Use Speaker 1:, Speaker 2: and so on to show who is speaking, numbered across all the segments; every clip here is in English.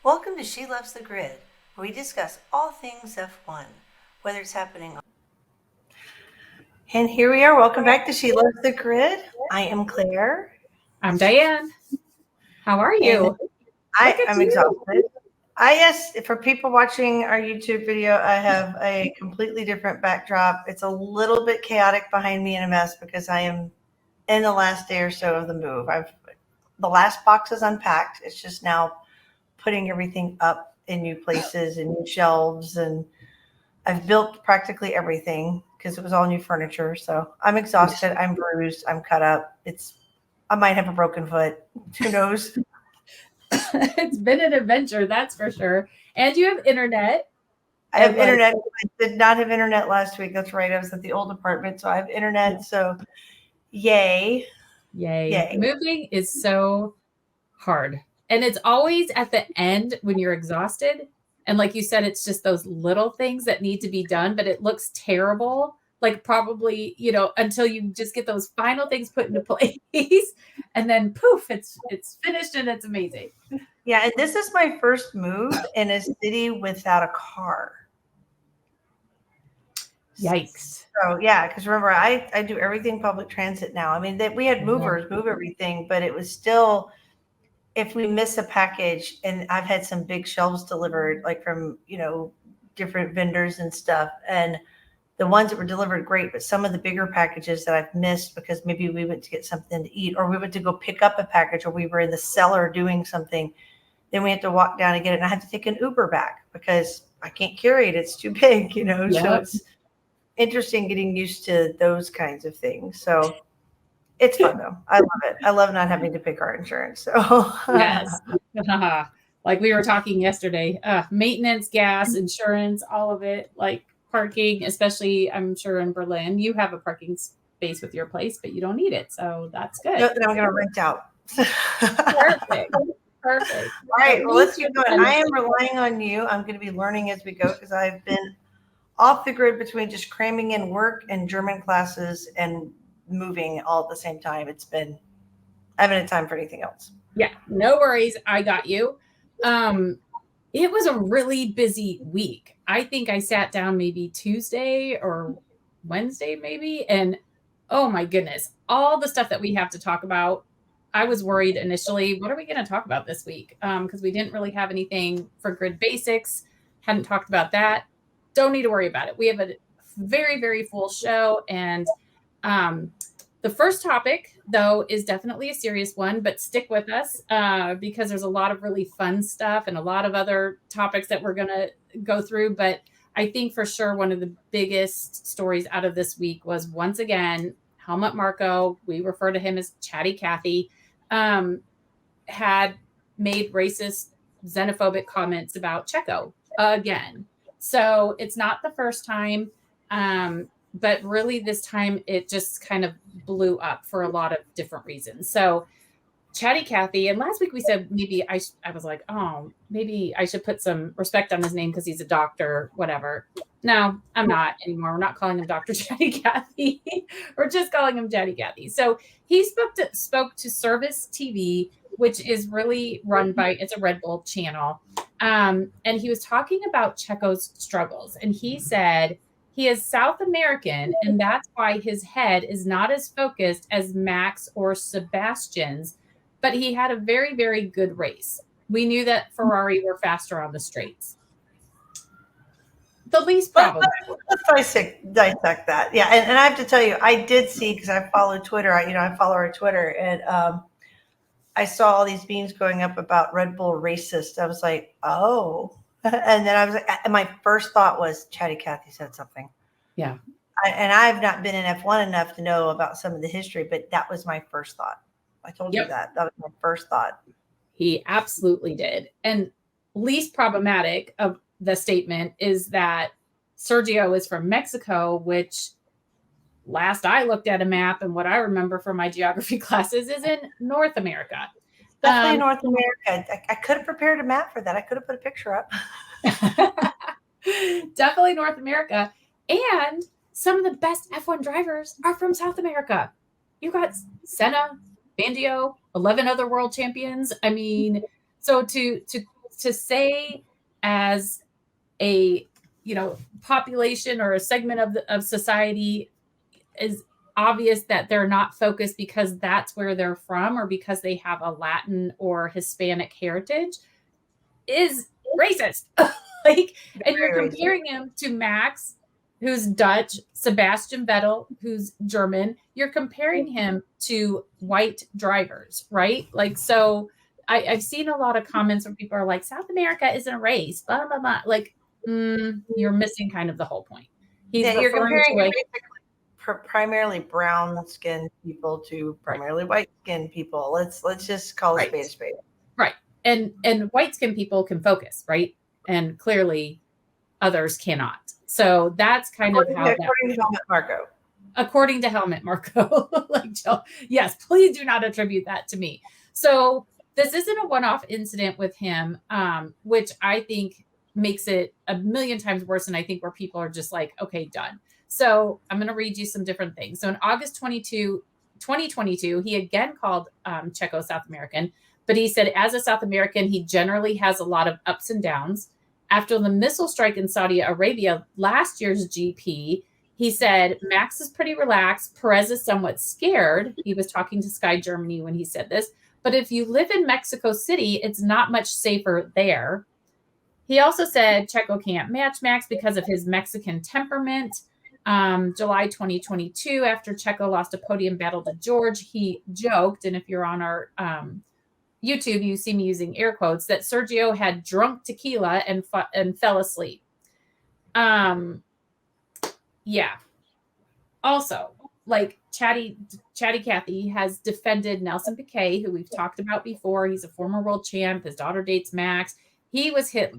Speaker 1: Welcome to She Loves the Grid, where we discuss all things F1, whether it's happening. And here we are. Welcome back to She Loves the Grid. I am Claire.
Speaker 2: I'm Diane. How are you?
Speaker 1: I'm exhausted. Yes, for people watching our YouTube video, I have a completely different backdrop. It's a little bit chaotic behind me and a mess because I am in the last day or so of the move. The last box is unpacked. It's just now putting everything up in new places and new shelves, and I've built practically everything because it was all new furniture. So I'm exhausted. I'm bruised. I'm cut up. I might have a broken foot. Who knows?
Speaker 2: It's been an adventure, that's for sure. And you have internet.
Speaker 1: I have internet. I did not have internet last week. That's right. I was at the old apartment, so I have internet. So yay.
Speaker 2: Moving is so hard. And it's always at the end when you're exhausted. And like you said, it's just those little things that need to be done, but it looks terrible. Like probably, until you just get those final things put into place and then poof, it's finished and it's amazing.
Speaker 1: Yeah. And this is my first move in a city without a car.
Speaker 2: Yikes.
Speaker 1: So yeah, because remember, I do everything public transit now. I mean, we had movers move everything, but it was still, if we miss a package, and I've had some big shelves delivered, like from, different vendors and stuff. And the ones that were delivered, great. But some of the bigger packages that I've missed because maybe we went to get something to eat, or we went to go pick up a package, or we were in the cellar doing something, then we have to walk down and get it. And I have to take an Uber back because I can't carry it. It's too big,
Speaker 2: Yep.
Speaker 1: So it's interesting getting used to those kinds of things. So it's fun though. I love it. I love not having to pay car insurance. So
Speaker 2: yes. Like we were talking yesterday, maintenance, gas, insurance, all of it, like parking, especially I'm sure in Berlin, you have a parking space with your place, but you don't need it. So that's good.
Speaker 1: No, then I'm going to rent out.
Speaker 2: Perfect.
Speaker 1: All right. Well, let's keep going. I am relying on you. I'm going to be learning as we go because I've been off the grid between just cramming in work and German classes and moving all at the same time. I haven't had time for anything else.
Speaker 2: Yeah, no worries. I got you. It was a really busy week. I think I sat down maybe Tuesday or Wednesday maybe. And oh my goodness, all the stuff that we have to talk about. I was worried initially, what are we going to talk about this week? Because we didn't really have anything for grid basics. Hadn't talked about that. Don't need to worry about it. We have a very, very full show. And the first topic, though, is definitely a serious one, but stick with us because there's a lot of really fun stuff and a lot of other topics that we're going to go through. But I think for sure one of the biggest stories out of this week was, once again, Helmut Marko, we refer to him as Chatty Cathy, had made racist, xenophobic comments about Checo again. So it's not the first time. But really this time it just kind of blew up for a lot of different reasons. So Chatty Cathy, and last week we said maybe I was like, oh, maybe I should put some respect on his name because he's a doctor, whatever. No, I'm not anymore. We're not calling him Dr. Chatty Cathy. We're just calling him Chatty Cathy. So he spoke to Service TV, which is really run by, it's a Red Bull channel. And he was talking about Checo's struggles. And he said, he is South American, and that's why his head is not as focused as Max or Sebastian's, but he had a very, very good race. We knew that Ferrari were faster on the straights. The least problem.
Speaker 1: Let's dissect that. Yeah, and I have to tell you, I did see, because I follow Twitter, I follow our Twitter, and I saw all these memes going up about Red Bull racist. I was like, oh. And then I was like, and my first thought was Chatty Cathy said something.
Speaker 2: Yeah.
Speaker 1: And I've not been in F1 enough to know about some of the history, but that was my first thought. I told you that. That was my first thought.
Speaker 2: He absolutely did. And least problematic of the statement is that Sergio is from Mexico, which last I looked at a map and what I remember from my geography classes is in North America.
Speaker 1: Definitely North America. I could have prepared a map for that. I could have put a picture up.
Speaker 2: Definitely North America. And some of the best F1 drivers are from South America. You got Senna, Bandio, 11 other world champions. I mean, so to to say as a, population or a segment of society is obvious that they're not focused because that's where they're from or because they have a Latin or Hispanic heritage is racist. And you're comparing him to Max, who's Dutch, Sebastian Vettel, who's German. You're comparing him to white drivers, right? So I've seen a lot of comments where people are like, South America isn't a race, blah, blah, blah. You're missing kind of the whole point.
Speaker 1: You're comparing primarily brown skinned people to primarily white skinned people. Let's just call it spade a spade.
Speaker 2: Right. And white skinned people can focus, right? And clearly others cannot. So that's kind of how
Speaker 1: according to Helmut Marko.
Speaker 2: According to Helmut Marko. Yes, please do not attribute that to me. So this isn't a one-off incident with him, which I think makes it a million times worse. And I think where people are just like, okay, done. So I'm going to read you some different things. So in August 2022, he again called Checo South American, but he said, as a South American, he generally has a lot of ups and downs. After the missile strike in Saudi Arabia, last year's GP, he said, Max is pretty relaxed. Perez is somewhat scared. He was talking to Sky Germany when he said this. But if you live in Mexico City, it's not much safer there. He also said Checo can't match Max because of his Mexican temperament. July 2022, after Checo lost a podium battle to George, he joked, and if you're on our YouTube, you see me using air quotes, that Sergio had drunk tequila and fell asleep. Yeah. Also, Chatty Cathy has defended Nelson Piquet, who we've talked about before. He's a former world champ. His daughter dates Max. He was hit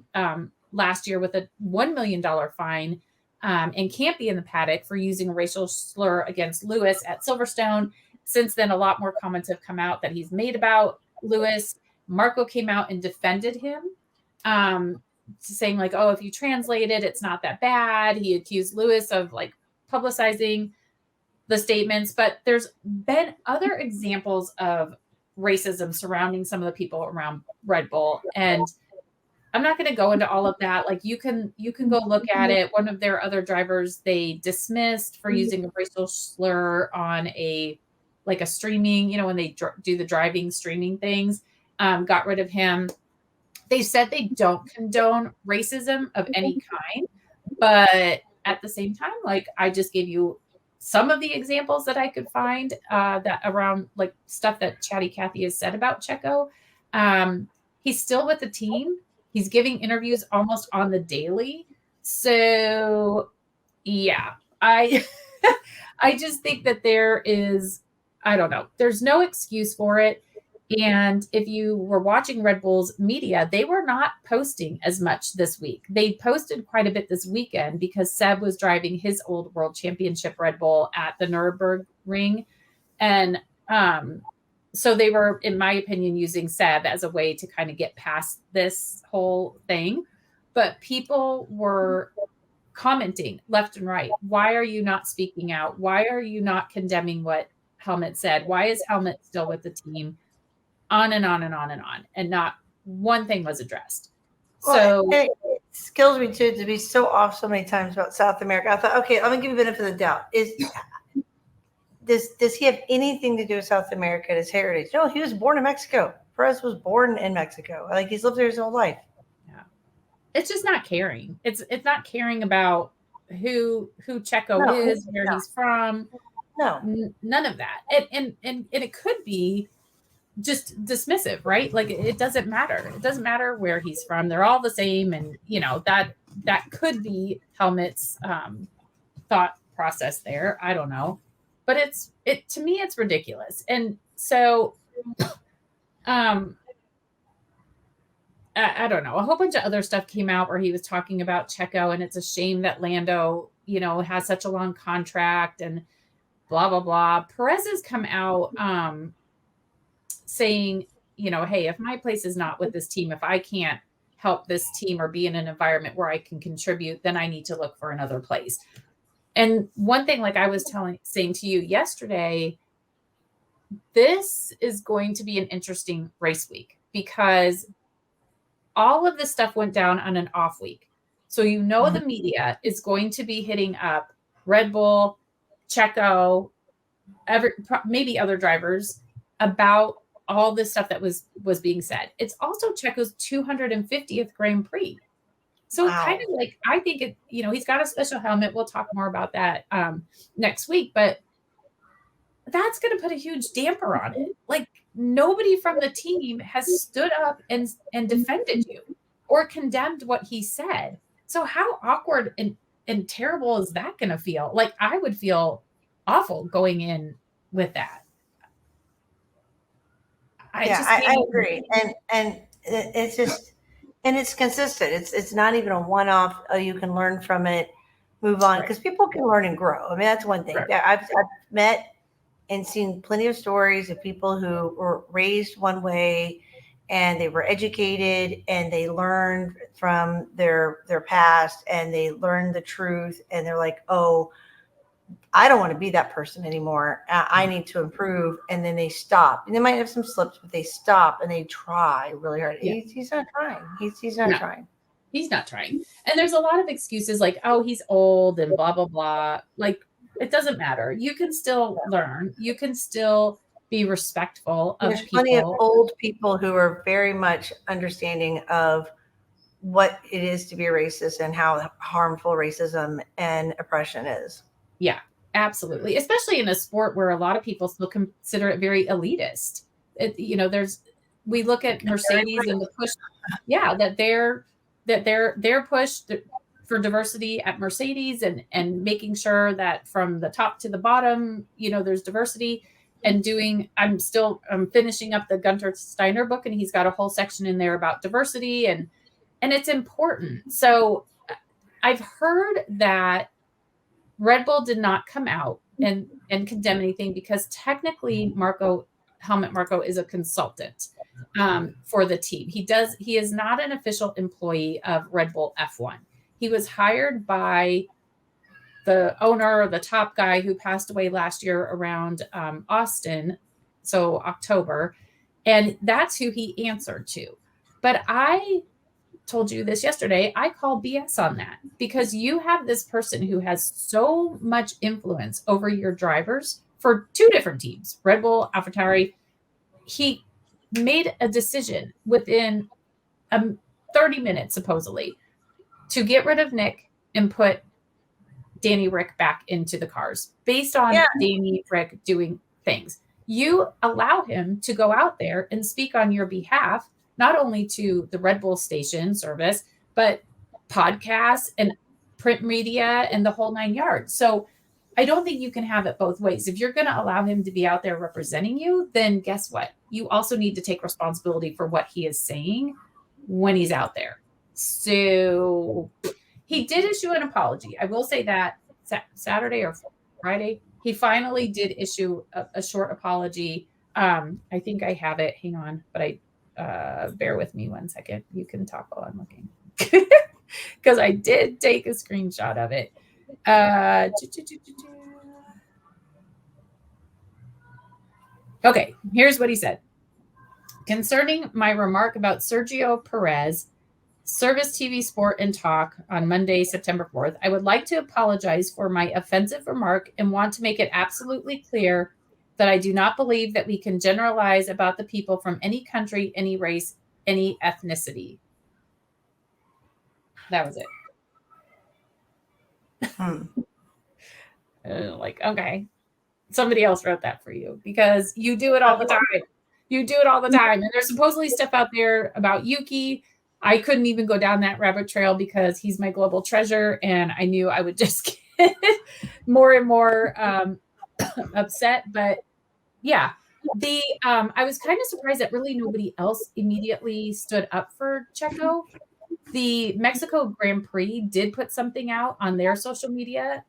Speaker 2: last year with a $1 million fine and can't be in the paddock for using a racial slur against Lewis at Silverstone. Since then, a lot more comments have come out that he's made about Lewis. Marko came out and defended him, saying if you translate it, it's not that bad. He accused Lewis of publicizing the statements, but there's been other examples of racism surrounding some of the people around Red Bull. And I'm not going to go into all of that. You can go look at it. One of their other drivers, they dismissed for using a racial slur on a streaming, when they do the driving streaming things, got rid of him. They said they don't condone racism of any kind, but at the same time, I just gave you some of the examples that I could find that around stuff that Chatty Cathy has said about Checo. He's still with the team. He's giving interviews almost on the daily. So yeah, I just think that there is, I don't know, there's no excuse for it. And if you were watching Red Bull's media, they were not posting as much this week. They posted quite a bit this weekend because Seb was driving his old world championship Red Bull at the Nürburgring. And so they were, in my opinion, using Seb as a way to kind of get past this whole thing. But people were commenting left and right. Why are you not speaking out? Why are you not condemning what Helmut said? Why is Helmut still with the team? On and on and on and on. And not one thing was addressed.
Speaker 1: Well, so it kills me too to be so off so many times about South America. I thought, okay, I'm gonna give you the benefit of the doubt. Does he have anything to do with South America and his heritage? No, he was born in Mexico. Perez was born in Mexico. He's lived there his whole life.
Speaker 2: Yeah. It's just not caring. It's not caring about who Checo is, where he's from.
Speaker 1: No. None
Speaker 2: of that. And it could be just dismissive, right? It doesn't matter. It doesn't matter where he's from. They're all the same. And that could be Helmut's thought process there. I don't know. But to me, it's ridiculous. And so, I don't know. A whole bunch of other stuff came out where he was talking about Checo, and it's a shame that Lando, has such a long contract and blah, blah, blah. Perez has come out saying, hey, if my place is not with this team, if I can't help this team or be in an environment where I can contribute, then I need to look for another place. And one thing, I was saying to you yesterday, this is going to be an interesting race week because all of this stuff went down on an off week. So, the media is going to be hitting up Red Bull, Checo, maybe other drivers about all this stuff that was being said. It's also Checo's 250th Grand Prix. So kind of like, I think he's got a special helmet. We'll talk more about that next week, but that's going to put a huge damper on it. Like, nobody from the team has stood up and defended you or condemned what he said. So how awkward and terrible is that going to feel? Like, I would feel awful going in with that.
Speaker 1: I agree. And it's just, and it's consistent. It's not even a one-off. Oh, you can learn from it, move on, because people can learn and grow. I mean, that's one thing. Right. I've met and seen plenty of stories of people who were raised one way and they were educated and they learned from their past and they learned the truth and they're like, oh, I don't want to be that person anymore. I need to improve. And then they stop. And they might have some slips, but they stop and they try really hard. Yeah. He's not trying. He's not trying.
Speaker 2: He's not trying. And there's a lot of excuses like, oh, he's old and blah, blah, blah. Like, it doesn't matter. You can still learn. You can still be respectful of people. There's
Speaker 1: plenty of old people who are very much understanding of what it is to be a racist and how harmful racism and oppression is.
Speaker 2: Yeah, absolutely. Especially in a sport where a lot of people still consider it very elitist. We look at Mercedes and the push, that they're pushed for diversity at Mercedes and making sure that from the top to the bottom, there's diversity and I'm finishing up the Gunter Steiner book and he's got a whole section in there about diversity and it's important. So I've heard that Red Bull did not come out and condemn anything because technically Helmut Marko is a consultant for the team. He is not an official employee of Red Bull F1. He was hired by the owner, the top guy who passed away last year around Austin, so October, and that's who he answered to. But I told you this yesterday, I call BS on that because you have this person who has so much influence over your drivers for two different teams, Red Bull, AlphaTauri. He made a decision within 30 minutes, supposedly, to get rid of Nick and put Danny Rick back into the cars based on Danny Rick doing things. You allow him to go out there and speak on your behalf, not only to the Red Bull station service, but podcasts and print media and the whole 9 yards. So I don't think you can have it both ways. If you're going to allow him to be out there representing you, then guess what? You also need to take responsibility for what he is saying when he's out there. So he did issue an apology. I will say that Saturday or Friday, he finally did issue a short apology. I think I have it. Hang on, but bear with me 1 second. You can talk while I'm looking because I did take a screenshot of it. Okay, here's what he said. Concerning my remark about Sergio Perez, Service TV Sport and Talk on Monday, September 4th, I would like to apologize for my offensive remark and want to make it absolutely clear that I do not believe that we can generalize about the people from any country, any race, any ethnicity. That was it. Like, okay, somebody else wrote that for you because you do it all the time. You do it all the time. And there's supposedly stuff out there about Yuki. I couldn't even go down that rabbit trail because he's my global treasure. And I knew I would just get more and more upset. But yeah, I was kind of surprised that really nobody else immediately stood up for Checo. The Mexico Grand Prix did put something out on their social media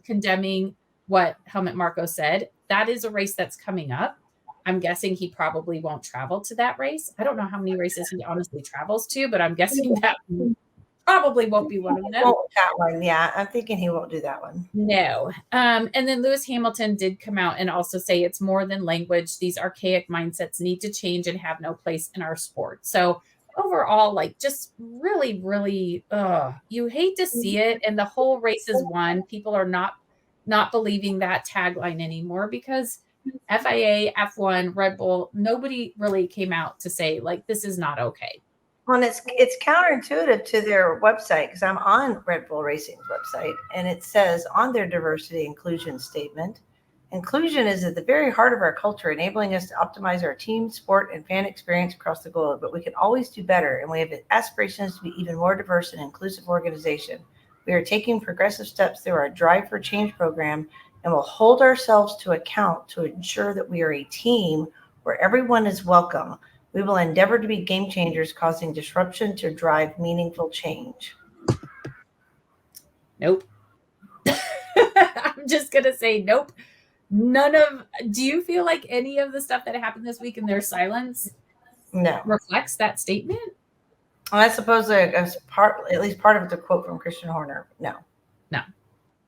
Speaker 2: condemning what Helmut Marko said. That is a race that's coming up. I'm guessing he probably won't travel to that race. I don't know how many races he honestly travels to, but I'm guessing that probably won't be one of them.
Speaker 1: That one, yeah. I'm thinking he won't do that one.
Speaker 2: No. And then Lewis Hamilton did come out and also say it's more than language. These archaic mindsets need to change and have no place in our sport. So overall, like just really, really, you hate to see it. And the whole race is won. People are not believing that tagline anymore because FIA, F1, Red Bull, nobody really came out to say like this is not okay.
Speaker 1: Well, it's counterintuitive to their website because I'm on Red Bull Racing's website and it says on their diversity inclusion statement, inclusion is at the very heart of our culture, enabling us to optimize our team, sport, and fan experience across the globe. But we can always do better, and we have aspirations to be even more diverse and inclusive organization. We are taking progressive steps through our Drive for Change program and will hold ourselves to account to ensure that we are a team where everyone is welcome. We will endeavor to be game changers, causing disruption to drive meaningful change.
Speaker 2: Nope. I'm just going to say nope. Do you feel like any of the stuff that happened this week in their silence reflects that statement?
Speaker 1: Well, I suppose at least part of it's a quote from Christian Horner. No.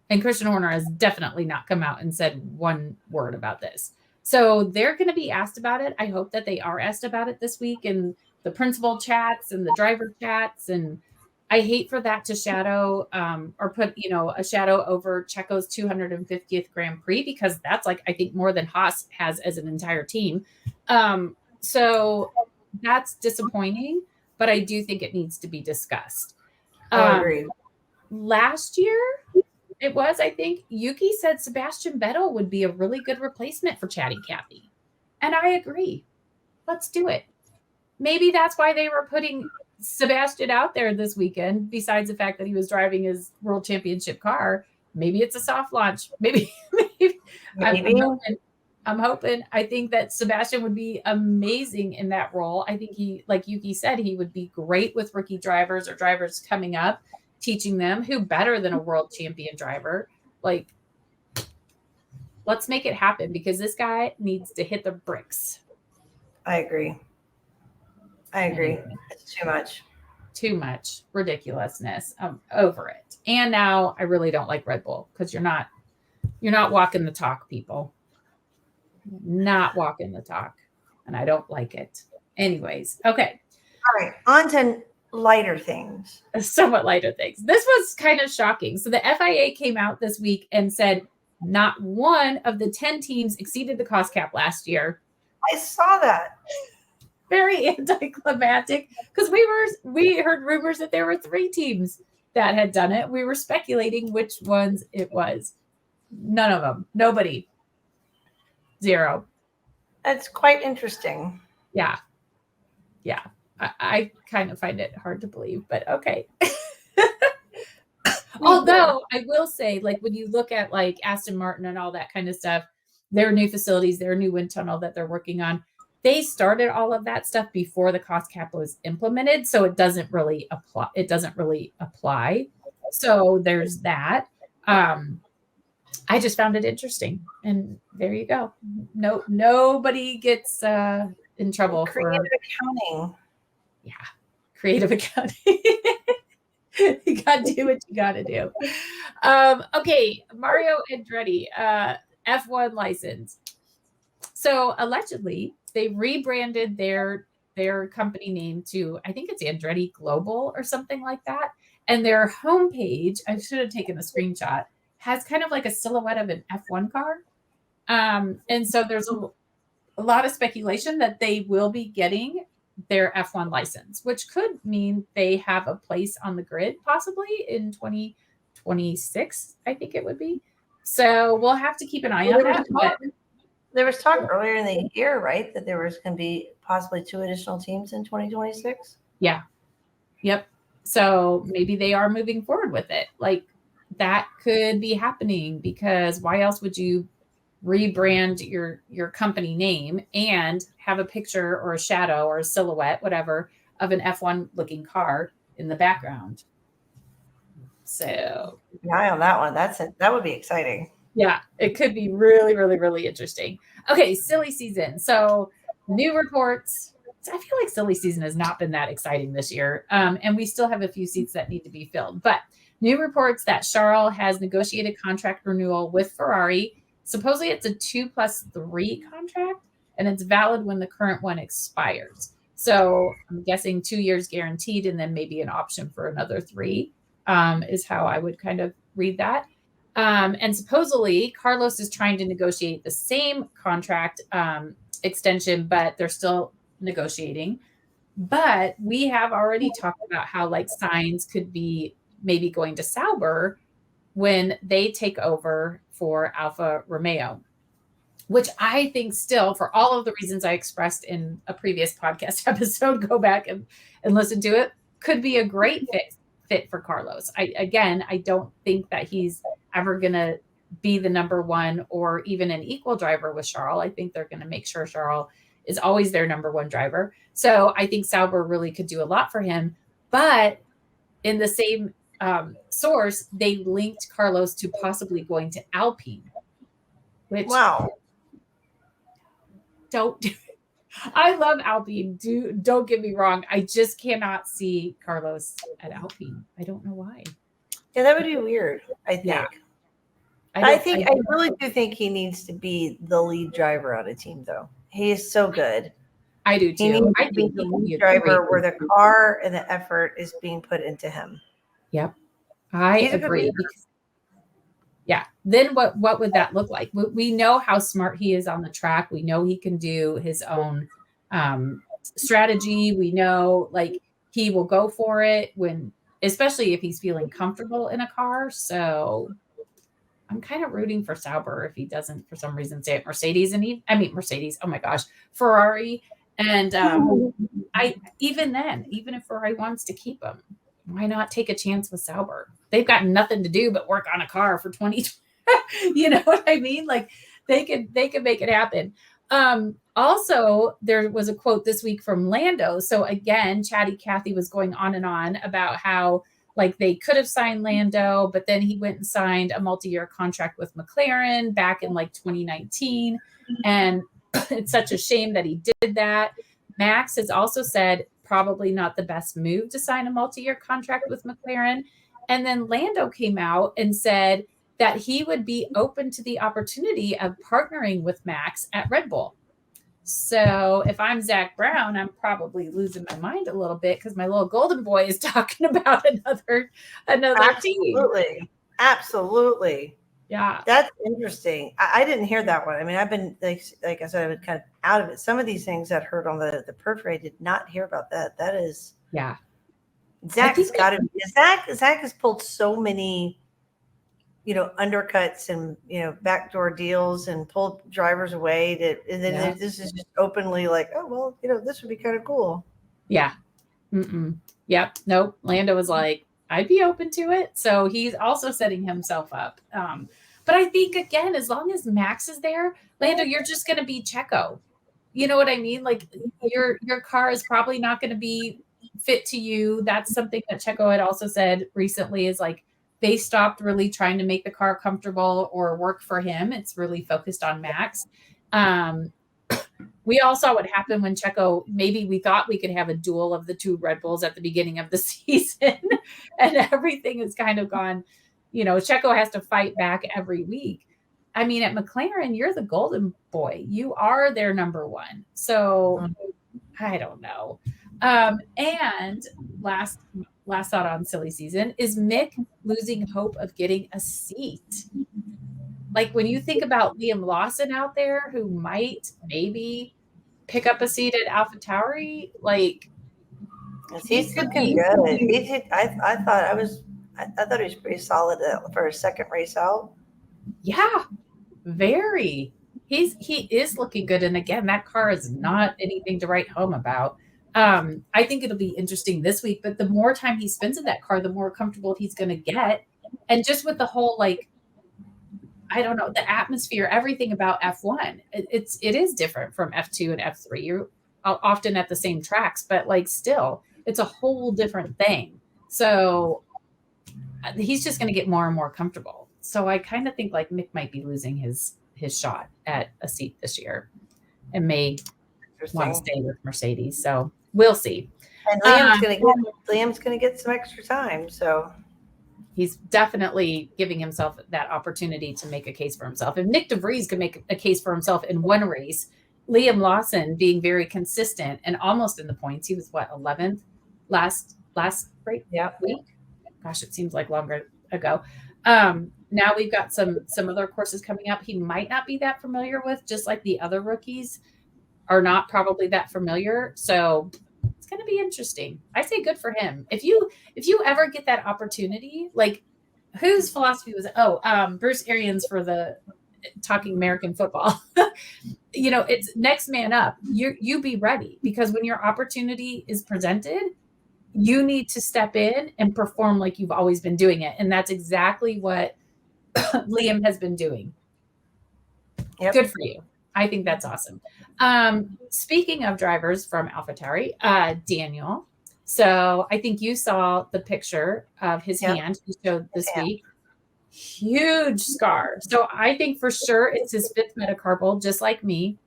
Speaker 2: And Christian Horner has definitely not come out and said one word about this. So they're going to be asked about it. I hope that they are asked about it this week in the principal chats and the driver chats. And I hate for that to shadow or put, a shadow over Checo's 250th Grand Prix, because that's like, I think more than Haas has as an entire team. So that's disappointing, but I do think it needs to be discussed.
Speaker 1: I agree.
Speaker 2: Last year, I think Yuki said Sebastian Vettel would be a really good replacement for Chatty Cathy. And I agree. Let's do it. Maybe that's why they were putting Sebastian out there this weekend, besides the fact that he was driving his world championship car. Maybe it's a soft launch. Maybe. I'm hoping. I think that Sebastian would be amazing in that role. I think he, like Yuki said, he would be great with rookie drivers or drivers coming up, teaching them who better than a world champion driver. Like, let's make it happen because this guy needs to hit the bricks.
Speaker 1: I agree. It's too much ridiculousness. I'm over it. And now I really don't like Red Bull because you're not walking the talk, people. Not walking the talk. And I don't like it. Anyways. Okay. All right. On to lighter things.
Speaker 2: Somewhat lighter things. This was kind of shocking. So the FIA came out this week and said not one of the 10 teams exceeded the cost cap last year.
Speaker 1: I saw that.
Speaker 2: Very anticlimactic because we heard rumors that there were 3 teams that had done it. We were speculating which ones it was. None of them. Nobody. 0.
Speaker 1: That's quite interesting.
Speaker 2: Yeah. I kind of find it hard to believe, but okay. Although I will say, like, when you look at like Aston Martin and all that kind of stuff, their new facilities, their new wind tunnel that they're working on, they started all of that stuff before the cost cap was implemented. So it doesn't really apply. So there's that. I just found it interesting. And there you go. Nobody gets in trouble for
Speaker 1: accounting.
Speaker 2: Yeah. Creative accounting. You got to do what you got to do. Okay. Mario Andretti, F1 license. So allegedly they rebranded their company name to, I think it's Andretti Global or something like that. And their homepage, I should have taken a screenshot, has kind of like a silhouette of an F1 car. And so there's a lot of speculation that they will be getting their F1 license, which could mean they have a place on the grid possibly in 2026, I think it would be. So we'll have to keep an eye on that.
Speaker 1: There was talk earlier in the year, right, that there was going to be possibly 2 additional teams in 2026?
Speaker 2: Yeah. Yep. So maybe they are moving forward with it. Like, that could be happening because why else would you rebrand your company name and have a picture or a shadow or a silhouette, whatever, of an F1 looking car in the background? So
Speaker 1: eye on that one. That would be exciting.
Speaker 2: Yeah, it could be really, really, really interesting. Okay, silly season. So new reports. I feel like silly season has not been that exciting this year. And we still have a few seats that need to be filled. But new reports that Charles has negotiated contract renewal with Ferrari. Supposedly it's a 2+3 contract, and it's valid when the current one expires. So I'm guessing 2 years guaranteed, and then maybe an option for another 3, is how I would kind of read that. And supposedly Carlos is trying to negotiate the same contract extension, but they're still negotiating. But we have already talked about how like Sainz could be maybe going to Sauber when they take over for Alfa Romeo, which I think still, for all of the reasons I expressed in a previous podcast episode, go back and listen to it, could be a great fit for Carlos. I don't think that he's ever going to be the number one or even an equal driver with Charles. I think they're going to make sure Charles is always their number one driver. So I think Sauber really could do a lot for him. But in the same source, they linked Carlos to possibly going to Alpine, which don't do. I love Alpine. Don't get me wrong. I just cannot see Carlos at Alpine. I don't know why.
Speaker 1: Yeah, that would be weird, I think. Yeah. I really do think he needs to be the lead driver on a team, though. He is so good.
Speaker 2: I do too.
Speaker 1: He needs to be the lead driver where the car and the effort is being put into him.
Speaker 2: Yep. I agree. Yeah. Then what would that look like? We know how smart he is on the track. We know he can do his own strategy. We know like he will go for it especially if he's feeling comfortable in a car. So I'm kind of rooting for Sauber if he doesn't for some reason stay at Mercedes Mercedes. Oh my gosh, Ferrari. And even if Ferrari wants to keep him, why not take a chance with Sauber? They've got nothing to do but work on a car for 20. You know what I mean? Like they could make it happen. Also, there was a quote this week from Lando. So again, Chatty Cathy was going on and on about how like they could have signed Lando, but then he went and signed a multi-year contract with McLaren back in like 2019. And it's such a shame that he did that. Max has also said probably not the best move to sign a multi-year contract with McLaren. And then Lando came out and said that he would be open to the opportunity of partnering with Max at Red Bull. So if I'm Zach Brown, I'm probably losing my mind a little bit because my little golden boy is talking about another team.
Speaker 1: Absolutely.
Speaker 2: Yeah.
Speaker 1: That's interesting. I didn't hear that one. I mean, I've been, like I said, I've been kind of out of it. Some of these things that heard on the perf, I did not hear about that. That is.
Speaker 2: Yeah.
Speaker 1: Zach has got to be. Zach has pulled so many, undercuts and, backdoor deals and pulled drivers away. And then this is just openly like, oh, well, this would be kind of cool.
Speaker 2: Yeah. Yep. Nope. Lando was like, I'd be open to it. So he's also setting himself up. But I think, again, as long as Max is there, Lando, you're just going to be Checo. You know what I mean? Like your car is probably not going to be fit to you. That's something that Checo had also said recently is like they stopped really trying to make the car comfortable or work for him. It's really focused on Max. We all saw what happened when Checo, maybe we thought we could have a duel of the two Red Bulls at the beginning of the season and everything has kind of gone, Checo has to fight back every week. I mean, at McLaren, you're the golden boy. You are their number one. So I don't know. And last thought on silly season is Mick losing hope of getting a seat. Like when you think about Liam Lawson out there who might maybe pick up a seat at AlphaTauri, like
Speaker 1: he's looking good. I thought he was pretty solid for a second race out.
Speaker 2: Yeah, very. He is looking good, and again, that car is not anything to write home about. I think it'll be interesting this week, but the more time he spends in that car, the more comfortable he's going to get, and just with the whole I don't know, the atmosphere, everything about F1, it is different from F2 and F3. You're often at the same tracks, but still, it's a whole different thing. So he's just going to get more and more comfortable. So I kind of think Mick might be losing his shot at a seat this year and may want to stay with Mercedes. So we'll see.
Speaker 1: And Liam's going to get some extra time. So
Speaker 2: he's definitely giving himself that opportunity to make a case for himself. If Nick DeVries could make a case for himself in one race Liam Lawson being very consistent and almost in the points. He was what, 11th last break week? Gosh, it seems like longer ago. Now we've got some other courses coming up he might not be that familiar with, just like the other rookies are not probably that familiar. So it's going to be interesting. I say good for him. If you ever get that opportunity, like whose philosophy was it? Bruce Arians for the Talking American Football. It's next man up. You be ready, because when your opportunity is presented, you need to step in and perform like you've always been doing it. And that's exactly what Liam has been doing. Yep. Good for you. I think that's awesome. Speaking of drivers from AlphaTauri, Daniel. So I think you saw the picture of his hand he showed this week. Huge scar. So I think for sure it's his 5th metacarpal, just like me,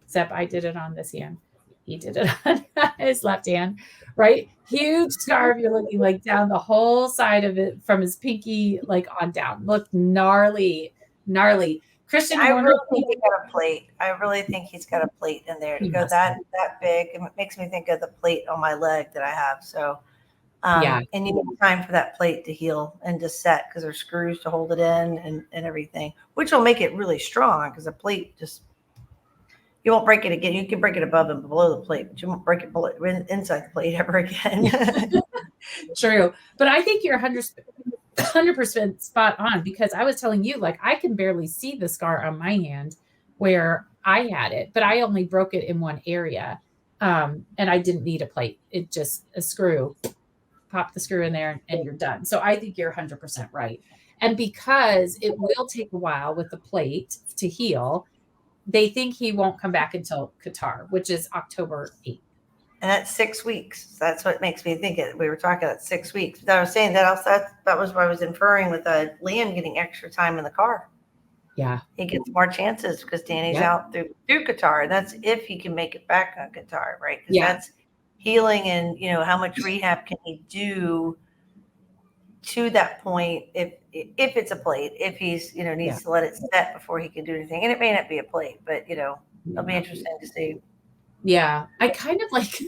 Speaker 2: except I did it on this hand. He did it on his left hand, right? Huge scar if you're looking like down the whole side of it from his pinky like on down. Look gnarly. Christian,
Speaker 1: I really think he got a plate. I really think he's got a plate in there to go that big. It makes me think of the plate on my leg that I have. So, and you need time for that plate to heal and to set, because there's screws to hold it in and everything, which will make it really strong, because a plate you won't break it again. You can break it above and below the plate, but you won't break it inside the plate ever again.
Speaker 2: True. But I think you're 100% spot on, because I was telling you, like, I can barely see the scar on my hand where I had it, but I only broke it in one area. And I didn't need a plate. It just a screw, pop the screw in there and you're done. So I think you're 100% right. And because it will take a while with the plate to heal, they think he won't come back until Qatar, which is October 8th.
Speaker 1: And that's 6 weeks. That's what makes me think it. We were talking about 6 weeks. But I was saying that was what I was inferring with Liam getting extra time in the car.
Speaker 2: Yeah.
Speaker 1: He gets more chances because Danny's out through Qatar. That's if he can make it back on Qatar, right? Because that's healing, and how much rehab can he do to that point if it's a plate, if he's needs to let it set before he can do anything. And it may not be a plate, but it'll be interesting to see.
Speaker 2: Yeah, I kind of like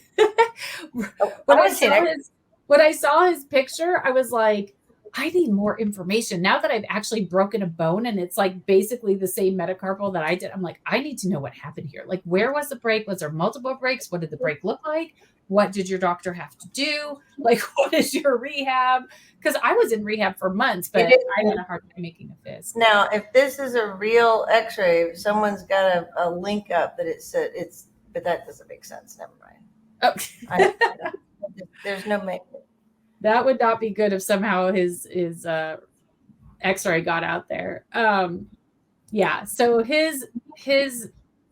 Speaker 2: when I saw his picture, I was like, I need more information now that I've actually broken a bone and it's like basically the same metacarpal that I did. I'm like, I need to know what happened here. Like, where was the break? Was there multiple breaks? What did the break look like? What did your doctor have to do? Like, what is your rehab? Because I was in rehab for months, but I had a hard time making a fist.
Speaker 1: Now, if this is a real x-ray, if someone's got a link up that but that doesn't make sense. Never mind. Oh. There's no make.
Speaker 2: That would not be good if somehow his x-ray got out there. So his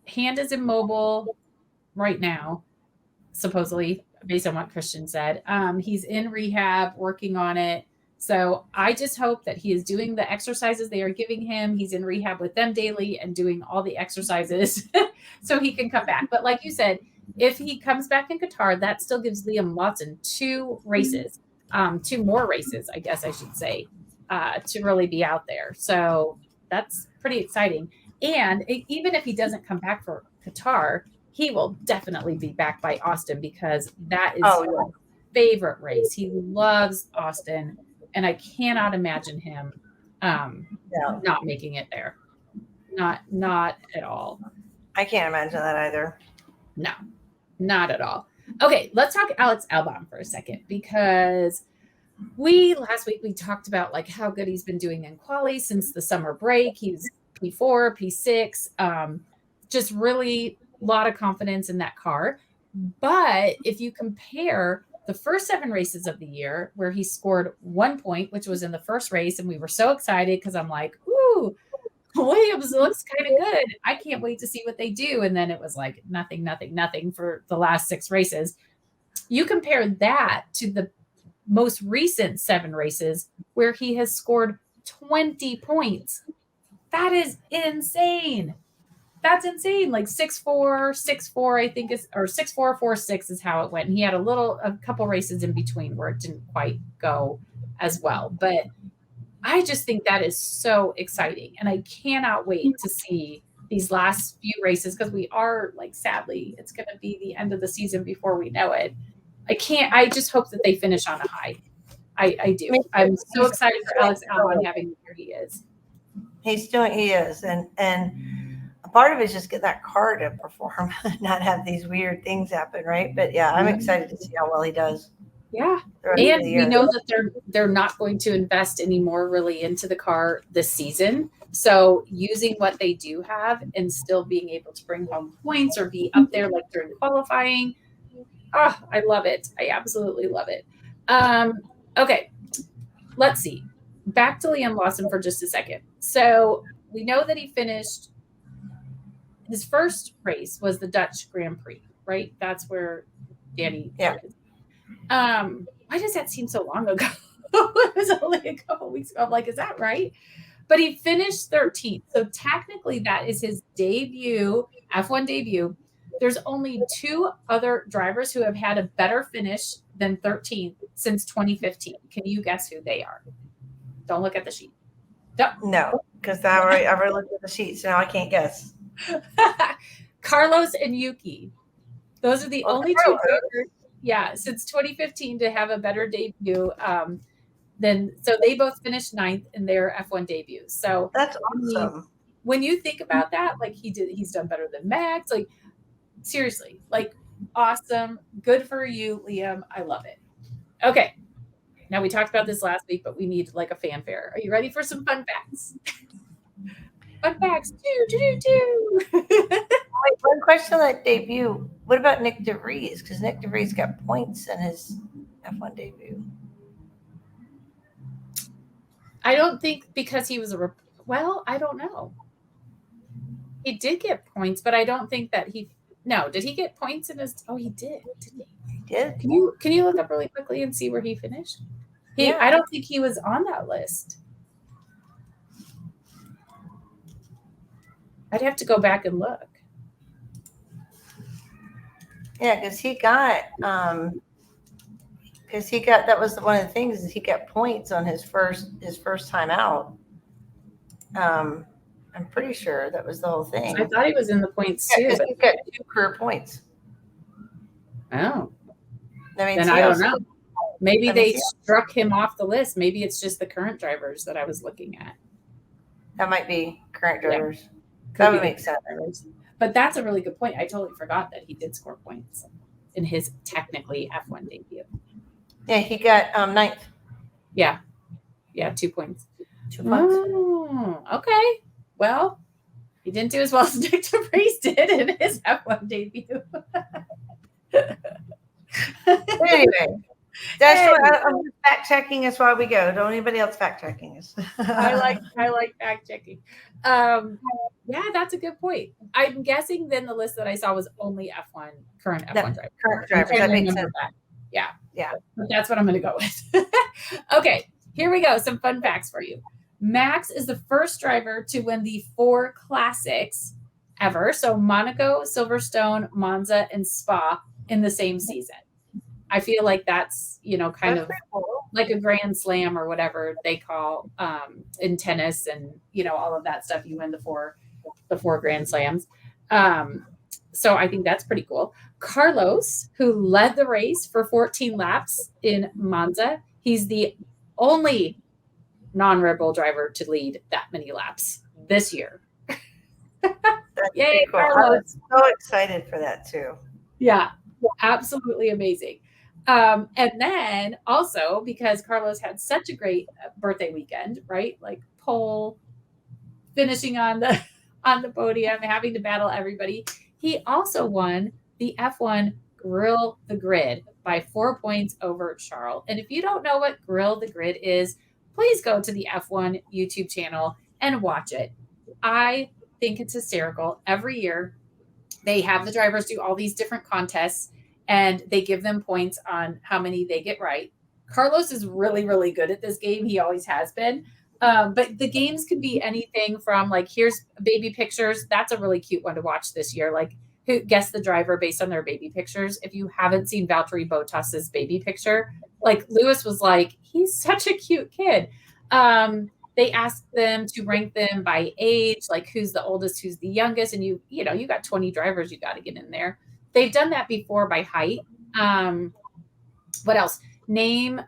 Speaker 2: hand is immobile right now, supposedly, based on what Christian said. He's in rehab, working on it. So I just hope that he is doing the exercises they are giving him. He's in rehab with them daily and doing all the exercises so he can come back. But like you said, if he comes back in Qatar, that still gives Liam Lawson 2 races, 2 more races, I guess I should say, to really be out there. So that's pretty exciting. And even if he doesn't come back for Qatar, he will definitely be back by Austin, because that is his favorite race. He loves Austin. And I cannot imagine him not making it there. Not at all.
Speaker 1: I can't imagine that either.
Speaker 2: No, not at all. Okay, let's talk Alex Albon for a second, because last week we talked about like how good he's been doing in quali since the summer break. He's P4, P6, just really a lot of confidence in that car. But if you compare the first 7 races of the year, where he scored 1 point, which was in the first race, and we were so excited because I'm like, ooh, Williams looks kind of good. I can't wait to see what they do. And then it was like nothing for the last 6 races. You compare that to the most recent 7 races where he has scored 20 points. That is insane. That's insane. Like 6-4, 6-4, I think is, or 6-4, 4-6 is how it went. And he had a couple races in between where it didn't quite go as well. But I just think that is so exciting. And I cannot wait to see these last few races, because we are like, sadly, it's going to be the end of the season before we know it. I just hope that they finish on a high. I do. I'm so excited for Alex Albon having the year he is.
Speaker 1: He is. And a part of it is just get that car to perform, not have these weird things happen, right? But yeah, I'm excited to see how well he does.
Speaker 2: Yeah. And we know that they're not going to invest anymore really into the car this season. So using what they do have and still being able to bring home points or be up there like during qualifying. Oh, I love it. I absolutely love it. Okay. Let's see. Back to Liam Lawson for just a second. So we know that he finished his first race was the Dutch Grand Prix, right? That's where Danny.
Speaker 1: Yeah.
Speaker 2: Why does that seem so long ago? It was only a couple weeks ago. I'm like, is that right? But he finished 13th. So technically that is his debut, F1 debut. There's only 2 other drivers who have had a better finish than 13th since 2015. Can you guess who they are? Don't look at the sheet.
Speaker 1: No, because I already looked at the sheet, so now I can't guess.
Speaker 2: Carlos and Yuki. Those are the only 2 drivers, since 2015 to have a better debut. So they both finished 9th in their F1 debuts. So
Speaker 1: that's awesome.
Speaker 2: When you think about that, like he's done better than Max. Like seriously, like awesome. Good for you, Liam. I love it. Okay. Now we talked about this last week, but we need like a fanfare. Are you ready for some fun facts? Fun facts.
Speaker 1: Wait, one question on that debut. What about Nick DeVries? Because Nick DeVries got points in his F1 debut.
Speaker 2: I don't think because he was I don't know. He did get points, but I don't think that did he get points in his? Oh, he did. Didn't he?
Speaker 1: He did.
Speaker 2: Can you look up really quickly and see where he finished? I don't think he was on that list. I'd have to go back and look.
Speaker 1: Yeah, because he got that was one of the things is he got points on his first time out. I'm pretty sure that was the whole thing.
Speaker 2: I thought he was in the points too.
Speaker 1: But he got 2 career points.
Speaker 2: Oh.
Speaker 1: That
Speaker 2: means I don't know. Maybe they struck him off the list. Maybe it's just the current drivers that I was looking at.
Speaker 1: That might be current drivers. Yeah. That would make sense.
Speaker 2: But that's a really good point. I totally forgot that he did score points in his technically F1 debut.
Speaker 1: Yeah, he got 9th.
Speaker 2: Yeah. Yeah, 2 points.
Speaker 1: 2 points.
Speaker 2: Oh, okay. Well, he didn't do as well as Nick DeVries did in his F1 debut.
Speaker 1: Anyway, that's what I'm fact checking. That's why we go. Don't anybody else fact checking us.
Speaker 2: I like fact checking. Yeah, that's a good point. I'm guessing then the list that I saw was only current F1 drivers.
Speaker 1: Current drivers. That makes sense.
Speaker 2: Yeah.
Speaker 1: Yeah.
Speaker 2: But that's what I'm going to go with. Okay, here we go. Some fun facts for you. Max is the first driver to win the 4 classics ever. So Monaco, Silverstone, Monza, and Spa in the same season. I feel like that's, kind of cool. Like a grand slam or whatever they call in tennis and, all of that stuff. You win the four grand slams. So I think that's pretty cool. Carlos, who led the race for 14 laps in Monza, he's the only non-Red Bull driver to lead that many laps this year. Yay,
Speaker 1: cool.
Speaker 2: Carlos.
Speaker 1: I was so excited for that too.
Speaker 2: Yeah, absolutely amazing. And then also because Carlos had such a great birthday weekend, right? Like pole, finishing on the podium, having to battle everybody. He also won the F1 Grill the Grid by 4 points over Charles. And if you don't know what Grill the Grid is, please go to the F1 YouTube channel and watch it. I think it's hysterical. Every year they have the drivers do all these different contests and they give them points on how many they get right. Carlos is really, really good at this game. He always has been. But the games could be anything from like, here's baby pictures. That's a really cute one to watch this year. Like, who guess the driver based on their baby pictures. If you haven't seen Valtteri Bottas's baby picture, like Lewis was like, he's such a cute kid. they ask them to rank them by age, like who's the oldest, who's the youngest, and you got 20 drivers, you got to get in there. They've done that before by height. What else? Name.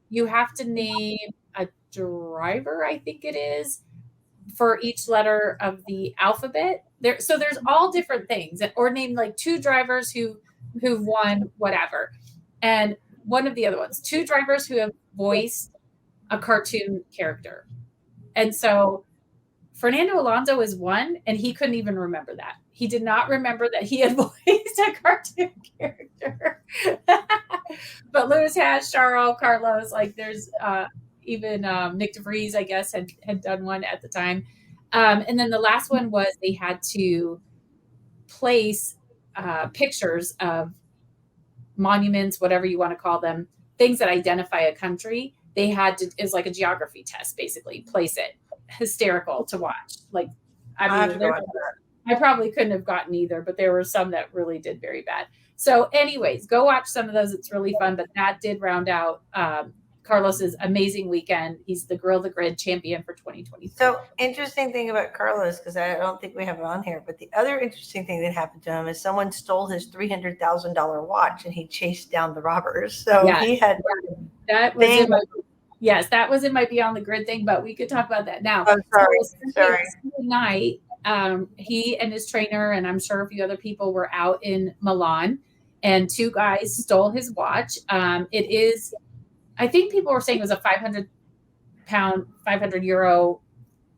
Speaker 2: You have to name a driver, I think it is, for each letter of the alphabet. So there's all different things, or name like 2 drivers who've won whatever, and one of the other ones, 2 drivers who have voiced a cartoon character. And so Fernando Alonso is one, and he couldn't even remember that. He did not remember that he had voiced a cartoon character. But Lewis has, Charles, Carlos, like there's even Nick DeVries, I guess, had done one at the time. And then the last one was they had to place pictures of monuments, whatever you want to call them, things that identify a country. They had to, it's like a geography test, basically, place it. Hysterical to watch. Like, I mean, I probably couldn't have gotten either, but there were some that really did very bad. So anyways, go watch some of those. It's really fun, but that did round out Carlos's amazing weekend. He's the Grill the Grid champion for 2023.
Speaker 1: So interesting thing about Carlos, because I don't think we have it on here, but the other interesting thing that happened to him is someone stole his $300,000 watch and he chased down the robbers. So yeah, he had
Speaker 2: that was in my, yes, that was in my Beyond the Grid thing, but we could talk about that now.
Speaker 1: Oh, sorry.
Speaker 2: Sunday night, he and his trainer, and I'm sure a few other people, were out in Milan, and 2 guys stole his watch. It is, I think people were saying it was a 500 euro,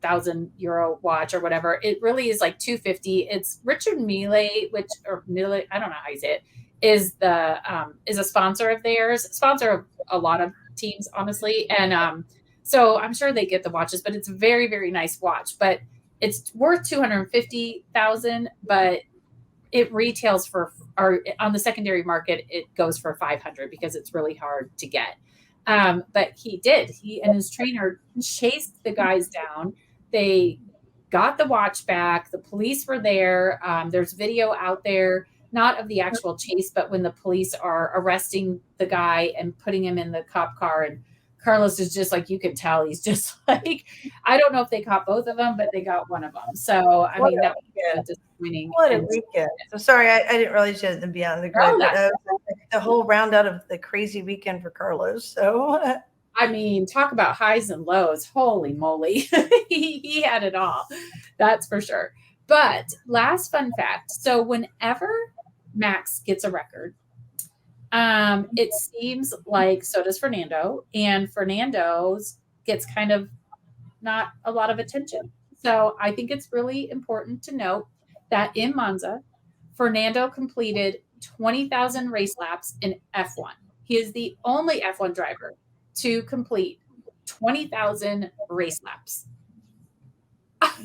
Speaker 2: 1,000 euro watch or whatever. It really is like 250. It's Richard Mille, I don't know how you say it, is a sponsor of theirs, sponsor of a lot of teams, honestly. And so I'm sure they get the watches, but it's a very, very nice watch. But it's worth 250,000, but it retails for, or on the secondary market, it goes for 500 because it's really hard to get. But he and his trainer chased the guys down. They got the watch back. The police were there. There's video out there, not of the actual chase, but when the police are arresting the guy and putting him in the cop car. And Carlos is just like, you can tell he's just like, I don't know if they caught both of them, but they got one of them. So, I mean, that was disappointing.
Speaker 1: What a weekend. So sorry, I didn't realize you had them Beyond the Grid, but the whole round out of the crazy weekend for Carlos. So,
Speaker 2: I mean, talk about highs and lows. Holy moly. he had it all. That's for sure. But last fun fact. So whenever Max gets a record, it seems like so does Fernando, and Fernando's gets kind of not a lot of attention. So I think it's really important to note that in Monza, Fernando completed 20,000 race laps in F1. He is the only F1 driver to complete 20,000 race laps.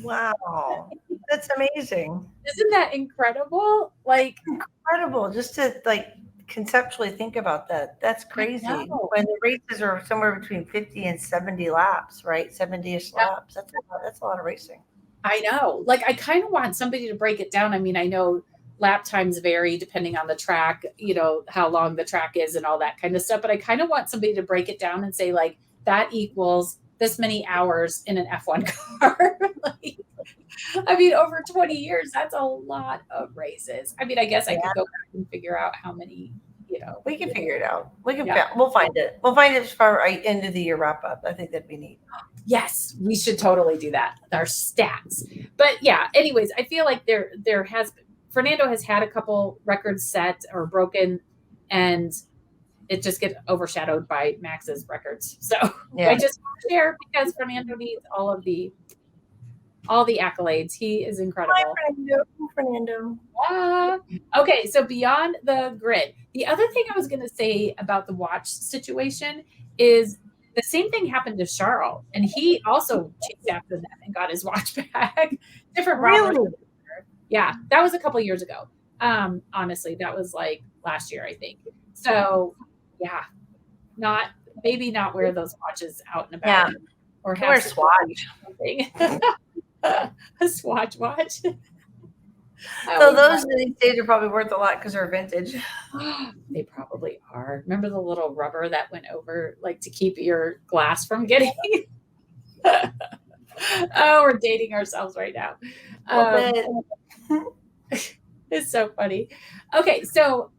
Speaker 1: Wow, that's amazing.
Speaker 2: Isn't that incredible? Like,
Speaker 1: incredible just to like conceptually think about that. That's crazy. When the races are somewhere between 50 and 70 laps, right? 70-ish laps. That's a lot of racing.
Speaker 2: I know. Like, I kind of want somebody to break it down. I mean, I know lap times vary depending on the track, you know, how long the track is and all that kind of stuff. But I kind of want somebody to break it down and say, like, that equals this many hours in an F1 car. Like, I mean, over 20 years, that's a lot of races. I mean, I guess I could go back and figure out how many, you know.
Speaker 1: We can figure it out. We'll find it. We'll find it for our end of the year wrap up. I think that'd be neat.
Speaker 2: Yes, we should totally do that. Our stats. But yeah, anyways, I feel like there has been, Fernando has had a couple records set or broken, and it just gets overshadowed by Max's records. So I just want to share because Fernando needs all the accolades. He is incredible.
Speaker 1: Hi, Fernando.
Speaker 2: Okay, so Beyond the Grid. The other thing I was going to say about the watch situation is the same thing happened to Charles, and he also chased after them and got his watch back. Different robbers.
Speaker 1: Really?
Speaker 2: Yeah, that was a couple years ago. Honestly, that was like last year, I think. So, yeah, maybe not wear those watches out and about.
Speaker 1: Yeah.
Speaker 2: Or
Speaker 1: wear a swatch.
Speaker 2: A swatch watch.
Speaker 1: So those these days are probably worth a lot because they're vintage.
Speaker 2: They probably are. Remember the little rubber that went over, like to keep your glass from getting Oh, we're dating ourselves right now. It's so funny. Okay, so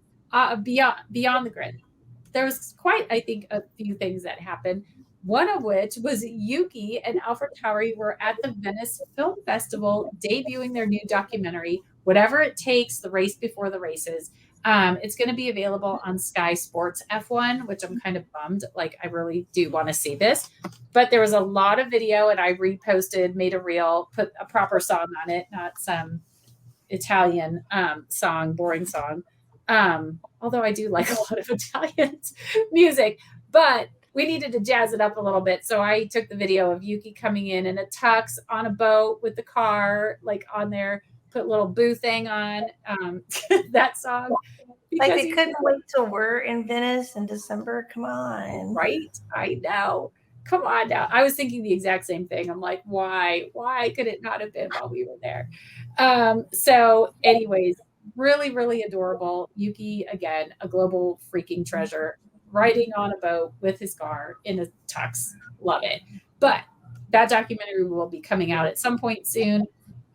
Speaker 2: beyond the grid, there was quite, I think, a few things that happened. One of which was Yuki and Alfred Towery were at the Venice Film Festival debuting their new documentary, Whatever It Takes, The Race Before the Races. It's going to be available on Sky Sports F1, which I'm kind of bummed. Like, I really do want to see this. But there was a lot of video, and I reposted, made a reel, put a proper song on it, not some Italian song, boring song. Although I do like a lot of Italian music, but we needed to jazz it up a little bit. So I took the video of Yuki coming in a tux on a boat with the car, like on there, put a little boo thing on that song.
Speaker 1: Like they couldn't wait till we're in Venice in December. Come on.
Speaker 2: Right? I know. Come on now. I was thinking the exact same thing. I'm like, why could it not have been while we were there? So anyways, really, really adorable. Yuki, again, a global freaking treasure, riding on a boat with his car in a tux. Love it. But that documentary will be coming out at some point soon.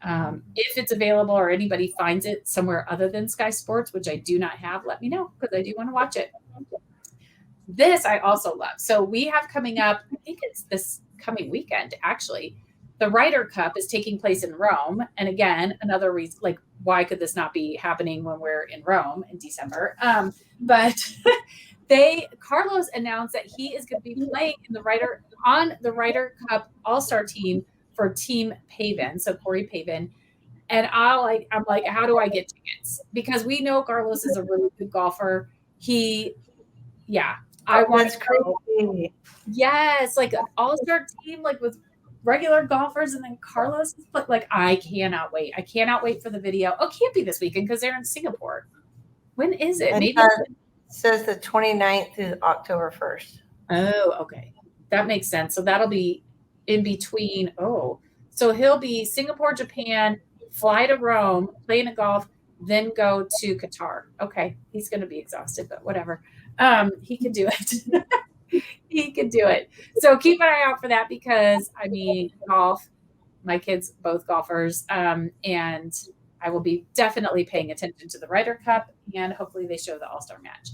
Speaker 2: If it's available or anybody finds it somewhere other than Sky Sports, which I do not have, let me know because I do want to watch it. This I also love. So we have coming up, I think it's this coming weekend, actually. The Ryder Cup is taking place in Rome. And again, another reason, like, why could this not be happening when we're in Rome in December? But Carlos announced that he is going to be playing on the Ryder Cup All-Star team for Team Pavin. So Corey Pavin. And I'm like, how do I get tickets? Because we know Carlos is a really good golfer. I want to go. Yes, like an all-star team, like with regular golfers, and then Carlos is like, I cannot wait. I cannot wait for the video. Oh, can't be this weekend because they're in Singapore. When is it? Maybe
Speaker 1: it says the 29th through October 1st.
Speaker 2: Oh, okay. That makes sense. So that'll be in between. Oh, so he'll be Singapore, Japan, fly to Rome, play in a golf, then go to Qatar. Okay. He's going to be exhausted, but whatever. He can do it. He can do it. So keep an eye out for that because, I mean, golf, my kids, both golfers, and I will be definitely paying attention to the Ryder Cup, and hopefully they show the All-Star match.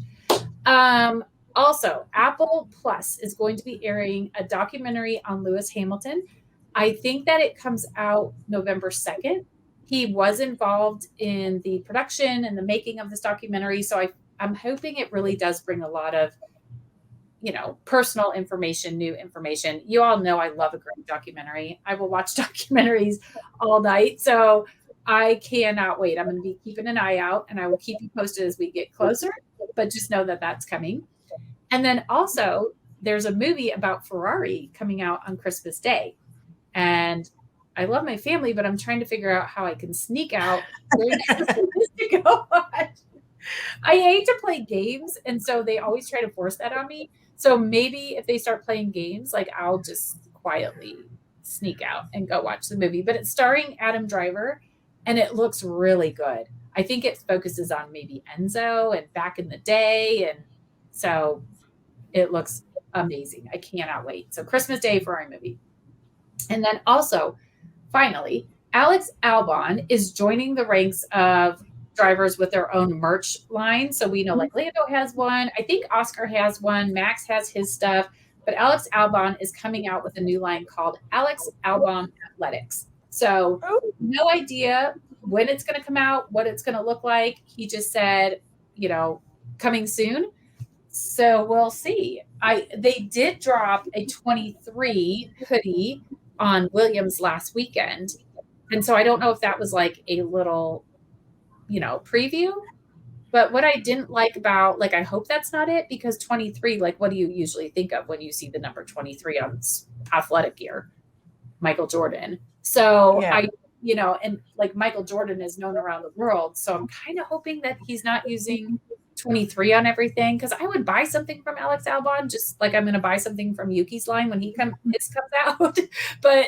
Speaker 2: Also, Apple Plus is going to be airing a documentary on Lewis Hamilton. I think that it comes out November 2nd. He was involved in the production and the making of this documentary, so I'm hoping it really does bring a lot of, personal information, new information. You all know I love a great documentary. I will watch documentaries all night. So I cannot wait. I'm going to be keeping an eye out and I will keep you posted as we get closer, but just know that that's coming. And then also there's a movie about Ferrari coming out on Christmas Day. And I love my family, but I'm trying to figure out how I can sneak out to go watch. I hate to play games, and so they always try to force that on me. So maybe if they start playing games, like I'll just quietly sneak out and go watch the movie. But it's starring Adam Driver, and it looks really good. I think it focuses on maybe Enzo and back in the day, and so it looks amazing. I cannot wait. So Christmas Day Ferrari movie. And then also, finally, Alex Albon is joining the ranks of drivers with their own merch line. So we know like Lando has one. I think Oscar has one. Max has his stuff. But Alex Albon is coming out with a new line called Alex Albon Athletics. So no idea when it's going to come out, what it's going to look like. He just said, coming soon. So we'll see. They did drop a 23 hoodie on Williams last weekend. And so I don't know if that was like a little, preview. But what I didn't like about, I hope that's not it, because 23, what do you usually think of when you see the number 23 on athletic gear? Michael Jordan. So yeah. And Michael Jordan is known around the world. So I'm kind of hoping that he's not using 23 on everything, because I would buy something from Alex Albon, just like I'm going to buy something from Yuki's line when his comes out. But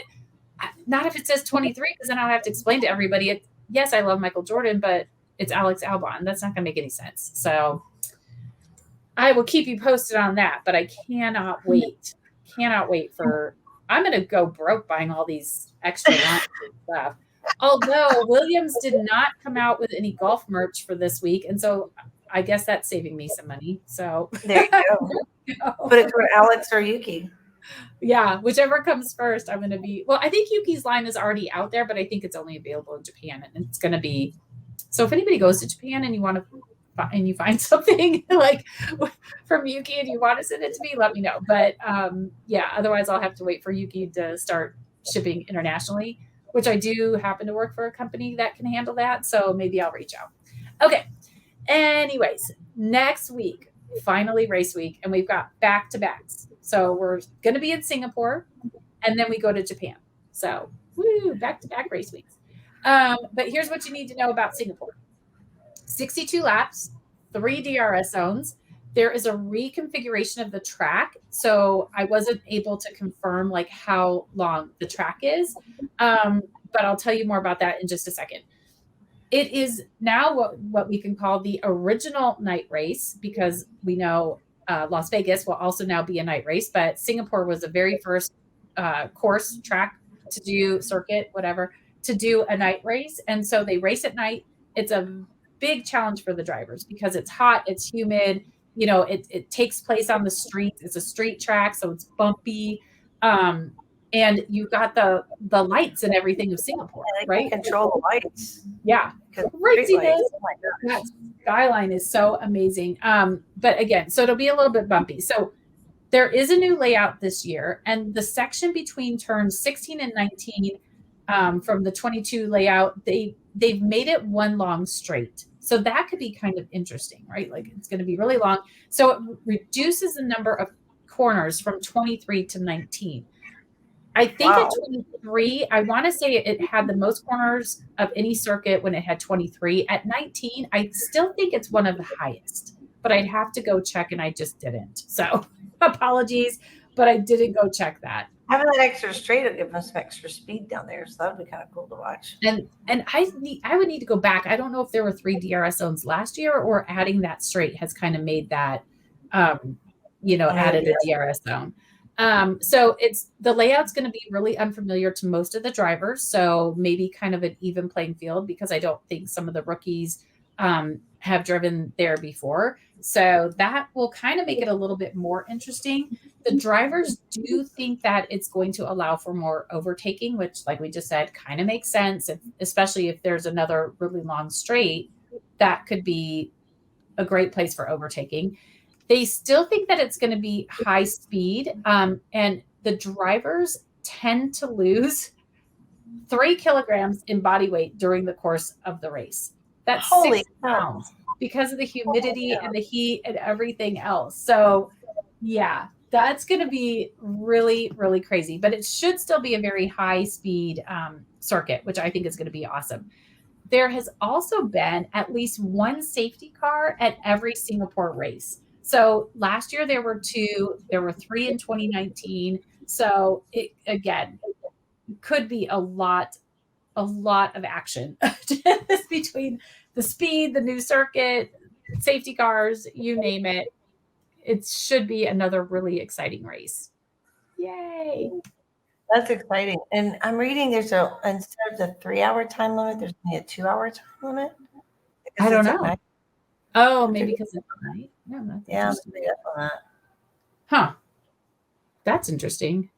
Speaker 2: not if it says 23, because then I'll have to explain to everybody, yes, I love Michael Jordan, but it's Alex Albon. That's not going to make any sense. So I will keep you posted on that, but I cannot wait. I'm going to go broke buying all these extra launches and stuff. Although Williams did not come out with any golf merch for this week. And so I guess that's saving me some money. So
Speaker 1: there you go. Put it toward Alex or Yuki.
Speaker 2: Yeah, whichever comes first, I'm going to be. Well, I think Yuki's line is already out there, but I think it's only available in Japan, and it's going to be. So if anybody goes to Japan and you want to, and you find something like from Yuki and you want to send it to me, let me know. But yeah, otherwise I'll have to wait for Yuki to start shipping internationally, which I do happen to work for a company that can handle that. So maybe I'll reach out. Okay. Anyways, next week, finally race week, and we've got back-to-backs. So we're going to be in Singapore, and then we go to Japan. So, woo, back-to-back race weeks. But here's what you need to know about Singapore. 62 laps, 3 DRS zones. There is a reconfiguration of the track. So I wasn't able to confirm like how long the track is, but I'll tell you more about that in just a second. It is now what we can call the original night race, because we know Las Vegas will also now be a night race, but Singapore was the very first course track to do circuit, whatever, to do a night race. And so they race at night. It's a big challenge for the drivers because it's hot, it's humid, you know, it takes place on the streets. It's a street track, so it's bumpy. And you got the lights and everything of Singapore, right?
Speaker 1: Control the lights.
Speaker 2: Yeah. Craziness. That skyline is so amazing. But again, so it'll be a little bit bumpy. So there is a new layout this year, and the section between turns 16 and 19 from the 22 layout, they've made it one long straight. So that could be kind of interesting, right? Like it's going to be really long. So it reduces the number of corners from 23 to 19. I think at 23, I want to say it had the most corners of any circuit when it had 23. At 19, I still think it's one of the highest, but I'd have to go check, and I just didn't. So apologies, but I didn't go check that.
Speaker 1: Having that extra straight will give us some extra speed down there, so that would be kind of cool to watch.
Speaker 2: And I would need to go back. I don't know if there were 3 DRS zones last year, or adding that straight has kind of made that, added a DRS zone. So the layout's going to be really unfamiliar to most of the drivers. So maybe kind of an even playing field, because I don't think some of the rookies have driven there before. So that will kind of make it a little bit more interesting. The drivers do think that it's going to allow for more overtaking, which, like we just said, kind of makes sense, especially if there's another really long straight. That could be a great place for overtaking. They still think that it's going to be high speed, and the drivers tend to lose 3 kilograms in body weight during the course of the race. That's 6 pounds because of the humidity and the heat and everything else. So, yeah, that's going to be really, really crazy. But it should still be a very high speed circuit, which I think is going to be awesome. There has also been at least one safety car at every Singapore race. So last year there were 2, there were 3 in 2019. So it, again, could be a lot of action between the speed, the new circuit, safety cars, you name it. It should be another really exciting race. Yay.
Speaker 1: That's exciting. And I'm reading instead of the 3-hour time limit, there's only a 2-hour time limit.
Speaker 2: I don't know. Oh, maybe because it's night. No,
Speaker 1: yeah, maybe that's on that.
Speaker 2: Huh. That's interesting.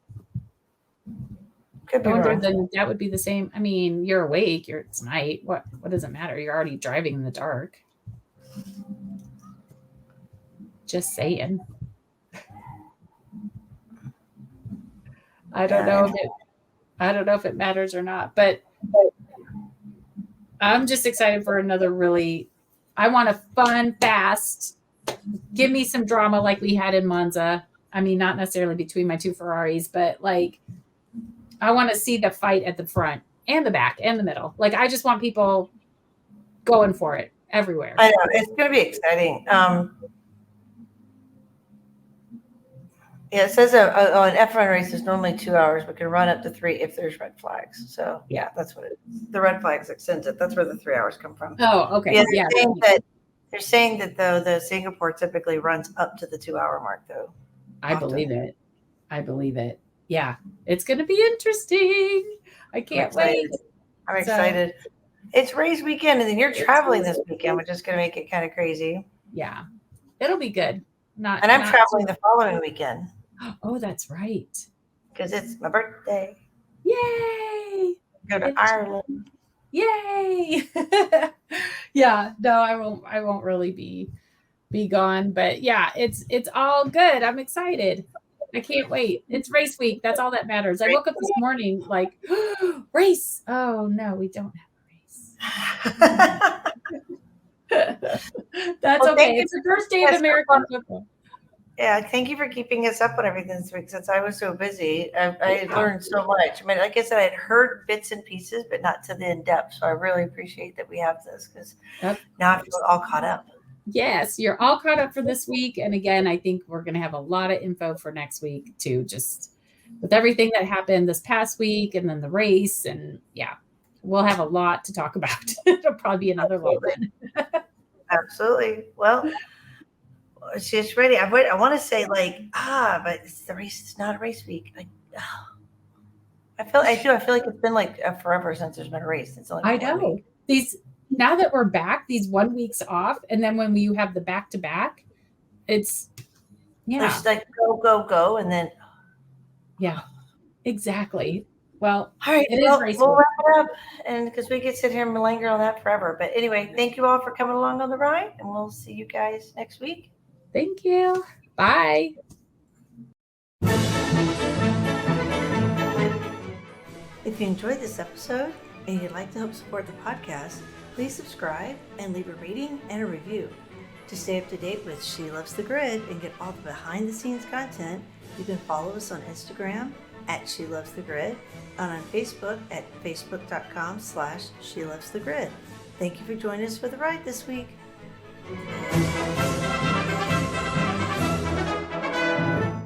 Speaker 1: Could be wrong.
Speaker 2: Then that would be the same. I mean, you're awake. It's night. What does it matter? You're already driving in the dark. Just saying. I don't know if it matters or not, but I'm just excited for another really. I want a fun, fast. Give me some drama like we had in Monza. I mean, not necessarily between my 2 Ferraris, but like, I want to see the fight at the front and the back and the middle. Like, I just want people going for it everywhere.
Speaker 1: I know it's going to be exciting. Yeah, it says an F1 race is normally 2 hours, but can run up to 3 if there's red flags. So yeah, that's what it is. The red flags extends it. That's where the 3 hours come from.
Speaker 2: Oh, okay.
Speaker 1: Yeah, they're saying that though the Singapore typically runs up to the 2-hour mark though.
Speaker 2: I believe it. Yeah, it's going to be interesting. I can't wait.
Speaker 1: I'm excited. It's race weekend, and then you're traveling this weekend, which is going to make it kind of crazy.
Speaker 2: Yeah, it'll be good.
Speaker 1: And I'm traveling the following weekend.
Speaker 2: Oh, that's right.
Speaker 1: Because it's my birthday.
Speaker 2: Yay!
Speaker 1: Go to Ireland.
Speaker 2: Yay! Yeah, no, I won't really be gone, but yeah, it's all good. I'm excited. I can't wait. It's race week. That's all that matters. I woke up this morning like, race. Oh no, we don't have a race. That's okay. It's the first day of American football.
Speaker 1: Yeah, thank you for keeping us up on everything this week since I was so busy. I learned so much. I mean, like I said, I had heard bits and pieces, but not to the in-depth. So I really appreciate that we have this because now I feel all caught up.
Speaker 2: Yes, you're all caught up for this week. And again, I think we're going to have a lot of info for next week too, just with everything that happened this past week and then the race. And yeah, we'll have a lot to talk about. It'll probably be another long one.
Speaker 1: Absolutely. Well, she's ready. I want to say but it's the race. It's not a race week. I feel like it's been like forever since there's been a race. It's only
Speaker 2: I know now that we're back, these 1 weeks off, and then when you have the back-to-back, it's
Speaker 1: like go, and then
Speaker 2: exactly. Well,
Speaker 1: all right, we'll wrap it up, and because we could sit here and linger on that forever. But anyway, thank you all for coming along on the ride, and we'll see you guys next week.
Speaker 2: Thank you. Bye.
Speaker 1: If you enjoyed this episode and you'd like to help support the podcast, please subscribe and leave a rating and a review. To stay up to date with She Loves the Grid and get all the behind-the-scenes content, you can follow us on Instagram at She Loves the Grid and on Facebook at facebook.com/She Loves the Grid. Thank you for joining us for the ride this week.